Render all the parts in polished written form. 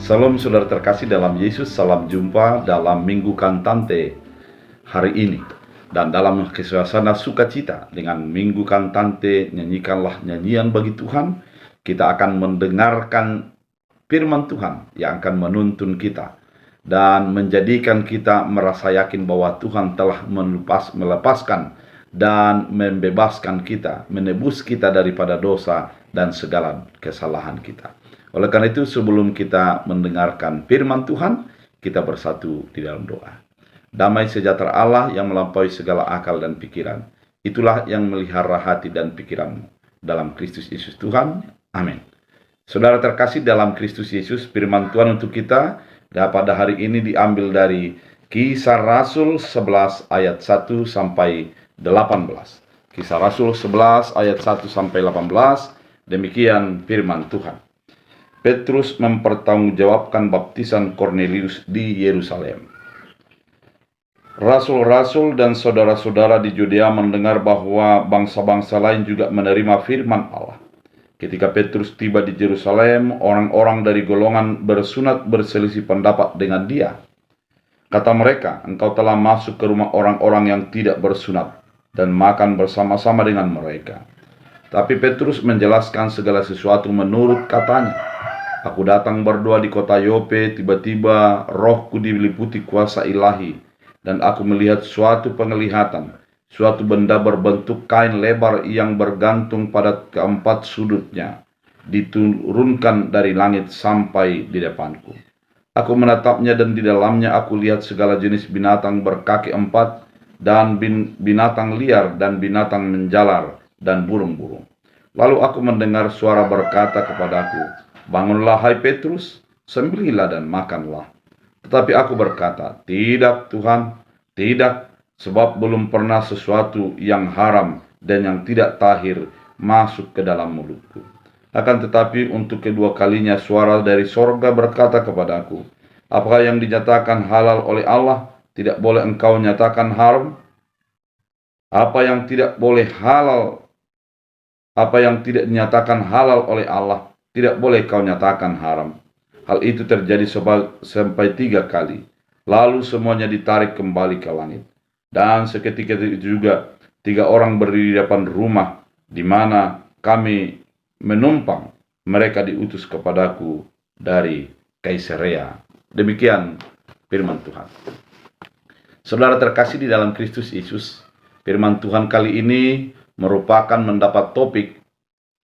Salam saudara terkasih dalam Yesus, salam jumpa dalam Minggu Kantante hari ini. Dan dalam suasana sukacita dengan Minggu Kantante, nyanyikanlah nyanyian bagi Tuhan, kita akan mendengarkan firman Tuhan yang akan menuntun kita dan menjadikan kita merasa yakin bahwa Tuhan telah melepaskan dan membebaskan kita, menebus kita daripada dosa dan segala kesalahan kita. Oleh karena itu, sebelum kita mendengarkan firman Tuhan, kita bersatu di dalam doa. Damai sejahtera Allah yang melampaui segala akal dan pikiran, itulah yang melihara hati dan pikiranmu dalam Kristus Yesus Tuhan. Amin. Saudara terkasih dalam Kristus Yesus, firman Tuhan untuk kita pada hari ini diambil dari Kisah Rasul 11 ayat 1 sampai 18. Kisah Rasul 11 ayat 1 sampai 18, demikian firman Tuhan. Petrus mempertanggungjawabkan baptisan Kornelius di Yerusalem. Rasul-rasul dan saudara-saudara di Yudea mendengar bahwa bangsa-bangsa lain juga menerima firman Allah. Ketika Petrus tiba di Yerusalem, orang-orang dari golongan bersunat berselisih pendapat dengan dia. Kata mereka, "Engkau telah masuk ke rumah orang-orang yang tidak bersunat dan makan bersama-sama dengan mereka." Tapi Petrus menjelaskan segala sesuatu menurut katanya. "Aku datang berdoa di kota Yope, tiba-tiba rohku diliputi kuasa ilahi, dan aku melihat suatu penglihatan, suatu benda berbentuk kain lebar yang bergantung pada keempat sudutnya, diturunkan dari langit sampai di depanku. Aku menatapnya dan di dalamnya aku lihat segala jenis binatang berkaki empat, dan binatang liar dan binatang menjalar, dan burung-burung. Lalu aku mendengar suara berkata kepadaku, 'Bangunlah hai Petrus, sembelihlah dan makanlah.' Tetapi aku berkata, 'Tidak Tuhan, tidak, sebab belum pernah sesuatu yang haram dan yang tidak tahir masuk ke dalam mulutku.' Akan tetapi untuk kedua kalinya suara dari sorga berkata kepadaku, 'Apakah yang dinyatakan halal oleh Allah, tidak boleh engkau nyatakan haram? Apa yang tidak dinyatakan halal oleh Allah, tidak boleh kau nyatakan haram.' Hal itu terjadi sampai 3 kali. Lalu semuanya ditarik kembali ke langit. Dan seketika itu juga 3 orang berdiri di depan rumah di mana kami menumpang. Mereka diutus kepadaku dari Kaisarea." Demikian firman Tuhan. Saudara terkasih di dalam Kristus Yesus, firman Tuhan kali ini merupakan mendapat topik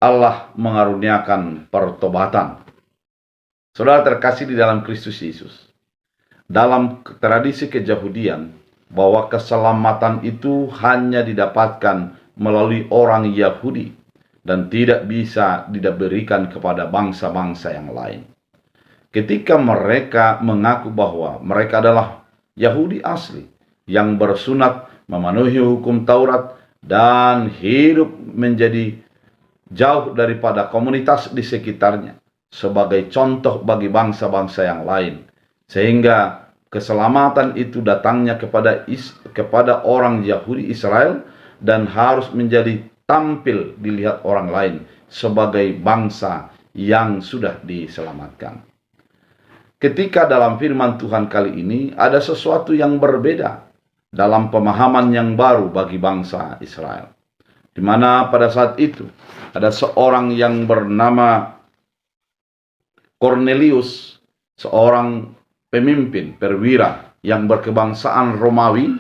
Allah mengaruniakan pertobatan. Saudara terkasih di dalam Kristus Yesus, dalam tradisi keyahudian bahwa keselamatan itu hanya didapatkan melalui orang Yahudi dan tidak bisa diberikan kepada bangsa-bangsa yang lain. Ketika mereka mengaku bahwa mereka adalah Yahudi asli yang bersunat, memenuhi hukum Taurat, dan hidup menjadi jauh daripada komunitas di sekitarnya sebagai contoh bagi bangsa-bangsa yang lain, sehingga keselamatan itu datangnya kepada orang Yahudi Israel dan harus menjadi tampil dilihat orang lain sebagai bangsa yang sudah diselamatkan. Ketika dalam firman Tuhan kali ini ada sesuatu yang berbeda dalam pemahaman yang baru bagi bangsa Israel, di mana pada saat itu ada seorang yang bernama Kornelius, seorang pemimpin perwira yang berkebangsaan Romawi,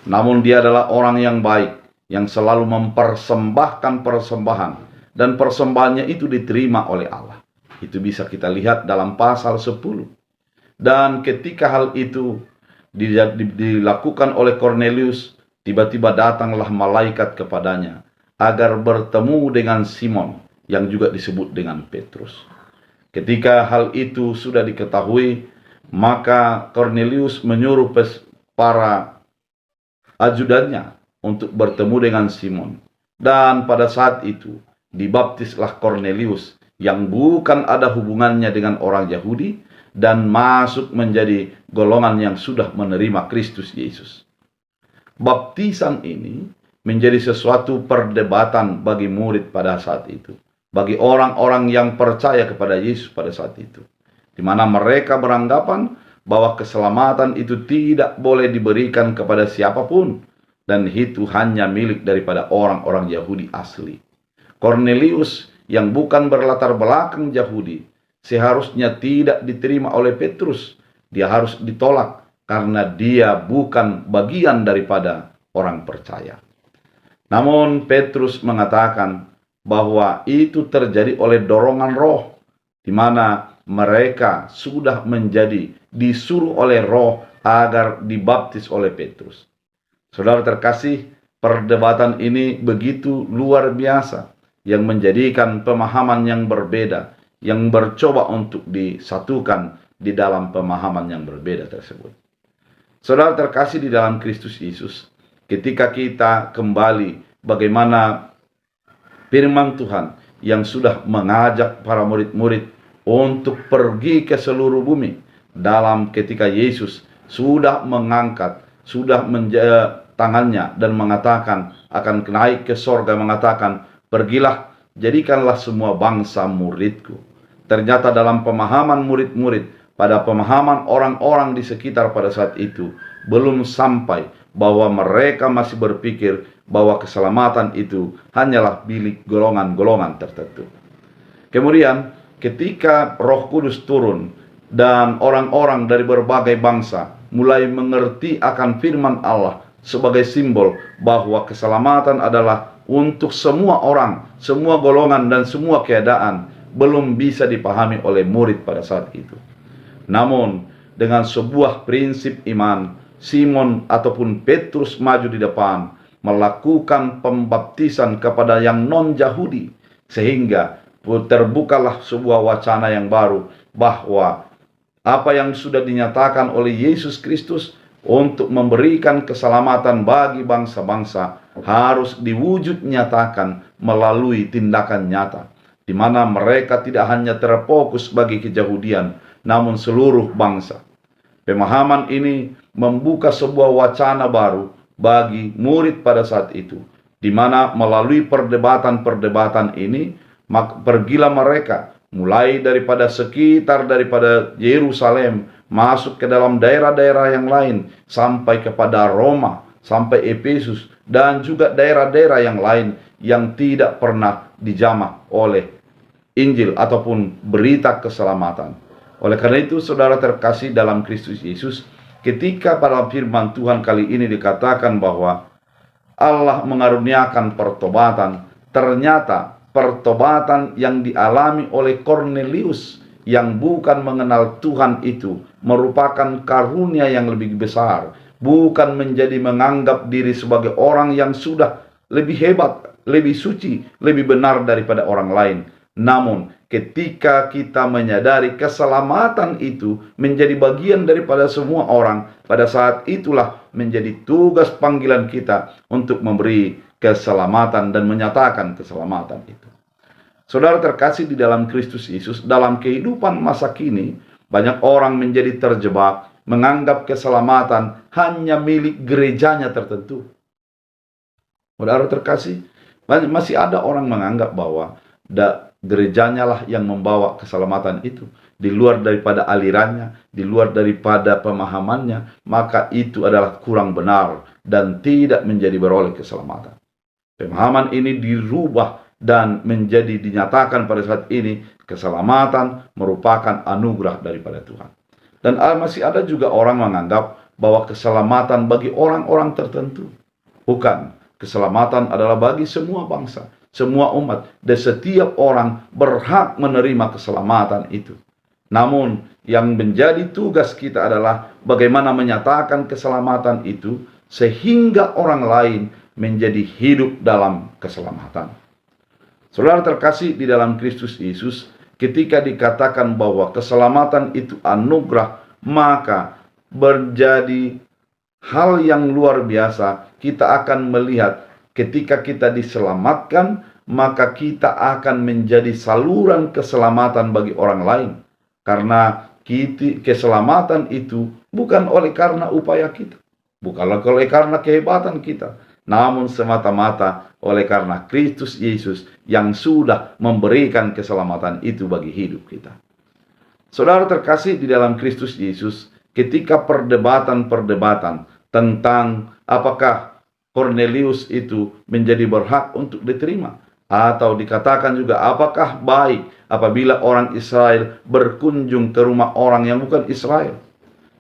namun dia adalah orang yang baik, yang selalu mempersembahkan persembahan, dan persembahannya itu diterima oleh Allah. Itu bisa kita lihat dalam pasal 10. Dan ketika hal itu dilakukan oleh Kornelius, tiba-tiba datanglah malaikat kepadanya agar bertemu dengan Simon yang juga disebut dengan Petrus. Ketika hal itu sudah diketahui, maka Kornelius menyuruh para ajudannya untuk bertemu dengan Simon. Dan pada saat itu dibaptislah Kornelius yang bukan ada hubungannya dengan orang Yahudi dan masuk menjadi golongan yang sudah menerima Kristus Yesus. Baptisan ini menjadi sesuatu perdebatan bagi murid pada saat itu, bagi orang-orang yang percaya kepada Yesus pada saat itu. di mana mereka beranggapan bahwa keselamatan itu tidak boleh diberikan kepada siapapun, dan itu hanya milik daripada orang-orang Yahudi asli. Cornelius yang bukan berlatar belakang Yahudi seharusnya tidak diterima oleh Petrus. Dia harus ditolak karena dia bukan bagian daripada orang percaya. Namun Petrus mengatakan bahwa itu terjadi oleh dorongan roh, di mana mereka sudah menjadi disuruh oleh roh agar dibaptis oleh Petrus. Saudara terkasih, perdebatan ini begitu luar biasa yang menjadikan pemahaman yang berbeda, yang mencoba untuk disatukan di dalam pemahaman yang berbeda tersebut. Saudara terkasih di dalam Kristus Yesus, ketika kita kembali bagaimana firman Tuhan yang sudah mengajak para murid-murid untuk pergi ke seluruh bumi, dalam ketika Yesus sudah mengangkat, sudah tangannya dan mengatakan akan naik ke sorga, mengatakan, "Pergilah, jadikanlah semua bangsa muridku." Ternyata dalam pemahaman murid-murid, pada pemahaman orang-orang di sekitar pada saat itu, belum sampai bahwa mereka masih berpikir bahwa keselamatan itu hanyalah milik golongan-golongan tertentu. Kemudian ketika Roh Kudus turun dan orang-orang dari berbagai bangsa mulai mengerti akan firman Allah sebagai simbol bahwa keselamatan adalah untuk semua orang, semua golongan dan semua keadaan, belum bisa dipahami oleh murid pada saat itu. Namun dengan sebuah prinsip iman, Simon ataupun Petrus maju di depan melakukan pembaptisan kepada yang non-Yahudi, sehingga terbukalah sebuah wacana yang baru bahwa apa yang sudah dinyatakan oleh Yesus Kristus untuk memberikan keselamatan bagi bangsa-bangsa harus diwujud nyatakan melalui tindakan nyata, di mana mereka tidak hanya terfokus bagi keyahudian, namun seluruh bangsa. Pemahaman ini membuka sebuah wacana baru bagi murid pada saat itu, di mana melalui perdebatan-perdebatan ini, pergilah mereka mulai daripada sekitar daripada Yerusalem, masuk ke dalam daerah-daerah yang lain, sampai kepada Roma, sampai Efesus, dan juga daerah-daerah yang lain yang tidak pernah dijamah oleh Injil ataupun berita keselamatan. Oleh karena itu, saudara terkasih dalam Kristus Yesus, ketika pada firman Tuhan kali ini dikatakan bahwa Allah mengaruniakan pertobatan, ternyata pertobatan yang dialami oleh Cornelius yang bukan mengenal Tuhan itu merupakan karunia yang lebih besar, bukan menjadi menganggap diri sebagai orang yang sudah lebih hebat, lebih suci, lebih benar daripada orang lain. Namun ketika kita menyadari keselamatan itu menjadi bagian daripada semua orang, pada saat itulah menjadi tugas panggilan kita untuk memberi keselamatan dan menyatakan keselamatan itu. Saudara terkasih di dalam Kristus Yesus, dalam kehidupan masa kini, banyak orang menjadi terjebak menganggap keselamatan hanya milik gerejanya tertentu. Saudara terkasih, masih ada orang menganggap bahwa gerejanya lah yang membawa keselamatan itu, di luar daripada alirannya, di luar daripada pemahamannya, maka itu adalah kurang benar dan tidak menjadi beroleh keselamatan. Pemahaman ini dirubah dan menjadi dinyatakan pada saat ini keselamatan merupakan anugerah daripada Tuhan. Dan masih ada juga orang menganggap bahwa keselamatan bagi orang-orang tertentu. Bukan, keselamatan adalah bagi semua bangsa, semua umat, dan setiap orang berhak menerima keselamatan itu. Namun yang menjadi tugas kita adalah bagaimana menyatakan keselamatan itu sehingga orang lain menjadi hidup dalam keselamatan. Saudara terkasih di dalam Kristus Yesus, ketika dikatakan bahwa keselamatan itu anugerah, maka menjadi hal yang luar biasa. Kita akan melihat ketika kita diselamatkan, maka kita akan menjadi saluran keselamatan bagi orang lain. Karena keselamatan itu bukan oleh karena upaya kita, bukanlah oleh karena kehebatan kita, namun semata-mata oleh karena Kristus Yesus yang sudah memberikan keselamatan itu bagi hidup kita. Saudara terkasih di dalam Kristus Yesus, ketika perdebatan-perdebatan tentang apakah Cornelius itu menjadi berhak untuk diterima, atau dikatakan juga apakah baik apabila orang Israel berkunjung ke rumah orang yang bukan Israel.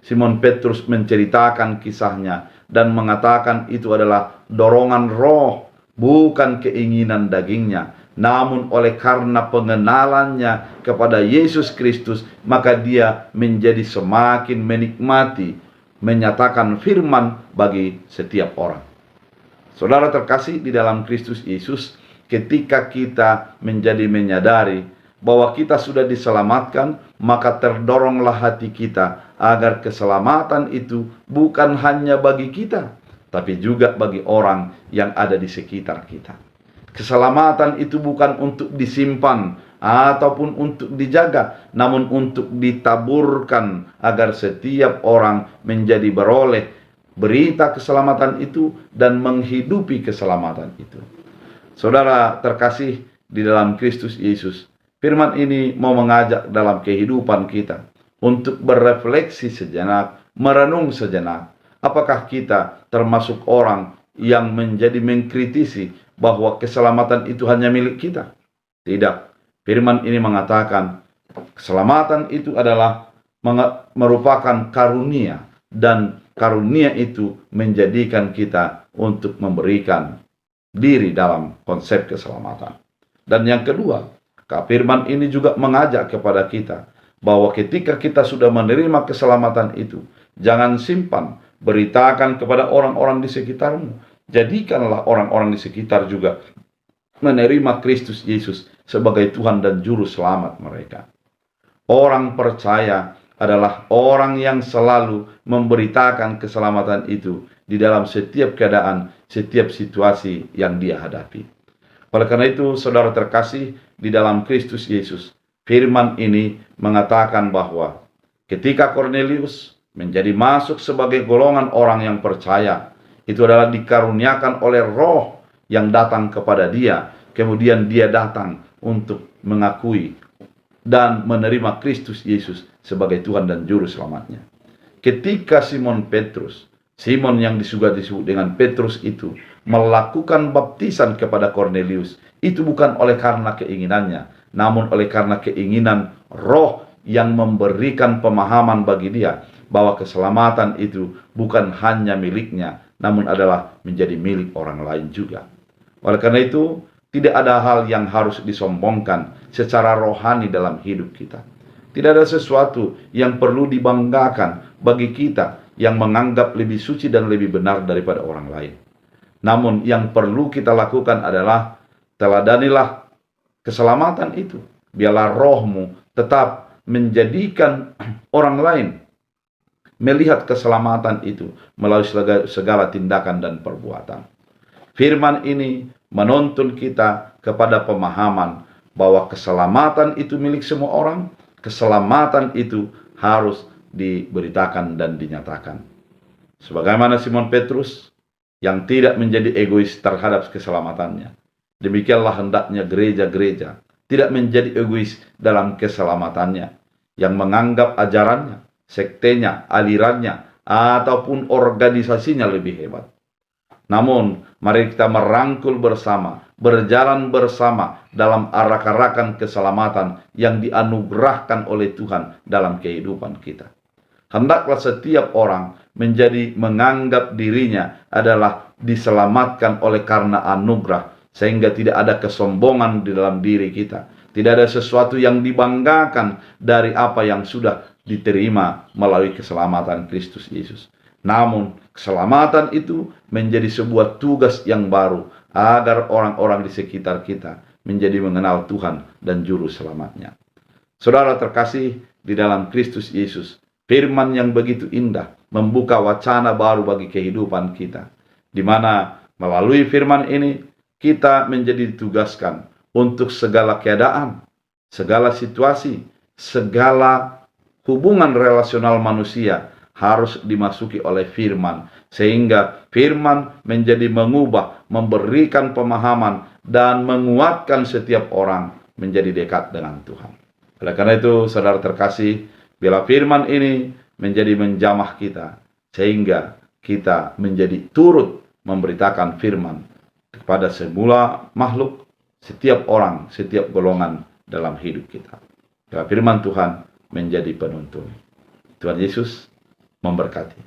Simon Petrus menceritakan kisahnya dan mengatakan itu adalah dorongan roh, bukan keinginan dagingnya. Namun oleh karena pengenalannya kepada Yesus Kristus, maka dia menjadi semakin menikmati menyatakan firman bagi setiap orang. Saudara terkasih di dalam Kristus Yesus, ketika kita menjadi menyadari bahwa kita sudah diselamatkan, maka terdoronglah hati kita agar keselamatan itu bukan hanya bagi kita, tapi juga bagi orang yang ada di sekitar kita. Keselamatan itu bukan untuk disimpan ataupun untuk dijaga, namun untuk ditaburkan agar setiap orang menjadi beroleh berita keselamatan itu dan menghidupi keselamatan itu. Saudara terkasih di dalam Kristus Yesus, firman ini mau mengajak dalam kehidupan kita untuk berefleksi sejenak, merenung sejenak. Apakah kita termasuk orang yang menjadi mengkritisi bahwa keselamatan itu hanya milik kita? Tidak. Firman ini mengatakan keselamatan itu adalah merupakan karunia, dan karunia itu menjadikan kita untuk memberikan diri dalam konsep keselamatan. Dan yang kedua, firman ini juga mengajak kepada kita bahwa ketika kita sudah menerima keselamatan itu, jangan simpan, beritakan kepada orang-orang di sekitarmu. Jadikanlah orang-orang di sekitar juga menerima Kristus Yesus sebagai Tuhan dan Juru Selamat mereka. Orang percaya adalah orang yang selalu memberitakan keselamatan itu di dalam setiap keadaan, setiap situasi yang dia hadapi. Oleh karena itu, saudara terkasih di dalam Kristus Yesus, firman ini mengatakan bahwa ketika Cornelius menjadi masuk sebagai golongan orang yang percaya, itu adalah dikaruniakan oleh roh yang datang kepada dia. Kemudian dia datang untuk mengakui dan menerima Kristus Yesus sebagai Tuhan dan Juru Selamatnya. Ketika Simon Petrus, Simon yang juga disebut dengan Petrus itu, melakukan baptisan kepada Cornelius, itu bukan oleh karena keinginannya, namun oleh karena keinginan roh yang memberikan pemahaman bagi dia bahwa keselamatan itu bukan hanya miliknya, namun adalah menjadi milik orang lain juga. Oleh karena itu, tidak ada hal yang harus disombongkan secara rohani dalam hidup kita. Tidak ada sesuatu yang perlu dibanggakan bagi kita yang menganggap lebih suci dan lebih benar daripada orang lain. Namun yang perlu kita lakukan adalah teladanilah keselamatan itu. Biarlah rohmu tetap menjadikan orang lain melihat keselamatan itu melalui segala tindakan dan perbuatan. Firman ini menuntun kita kepada pemahaman bahwa keselamatan itu milik semua orang. Keselamatan itu harus diberitakan dan dinyatakan. Sebagaimana Simon Petrus yang tidak menjadi egois terhadap keselamatannya, demikianlah hendaknya gereja-gereja tidak menjadi egois dalam keselamatannya, yang menganggap ajarannya, sektenya, alirannya, ataupun organisasinya lebih hebat. Namun, mari kita merangkul bersama, berjalan bersama dalam arak-arakan keselamatan yang dianugerahkan oleh Tuhan dalam kehidupan kita. Hendaklah setiap orang menjadi menganggap dirinya adalah diselamatkan oleh karena anugerah, sehingga tidak ada kesombongan di dalam diri kita. Tidak ada sesuatu yang dibanggakan dari apa yang sudah diterima melalui keselamatan Kristus Yesus. Namun, keselamatan itu menjadi sebuah tugas yang baru agar orang-orang di sekitar kita menjadi mengenal Tuhan dan Juru Selamatnya. Saudara terkasih di dalam Kristus Yesus, firman yang begitu indah membuka wacana baru bagi kehidupan kita, di mana melalui firman ini kita menjadi ditugaskan untuk segala keadaan, segala situasi, segala hubungan relasional manusia harus dimasuki oleh firman, sehingga firman menjadi mengubah, memberikan pemahaman, dan menguatkan setiap orang menjadi dekat dengan Tuhan. Oleh karena itu, saudara terkasih, biarlah firman ini menjadi menjamah kita, sehingga kita menjadi turut memberitakan firman kepada semula makhluk, setiap orang, setiap golongan dalam hidup kita. Biarlah firman Tuhan menjadi penuntun. Tuhan Yesus memberkati.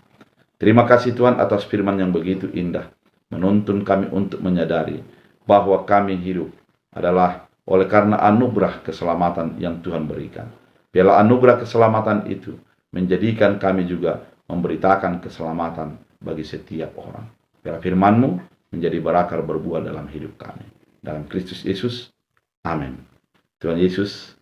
Terima kasih Tuhan atas firman yang begitu indah, menuntun kami untuk menyadari bahwa kami hidup adalah oleh karena anugerah keselamatan yang Tuhan berikan. Biarlah anugerah keselamatan itu menjadikan kami juga memberitakan keselamatan bagi setiap orang. Biarlah firman-Mu menjadi berakar berbuah dalam hidup kami. Dalam Kristus Yesus, amin. Tuhan Yesus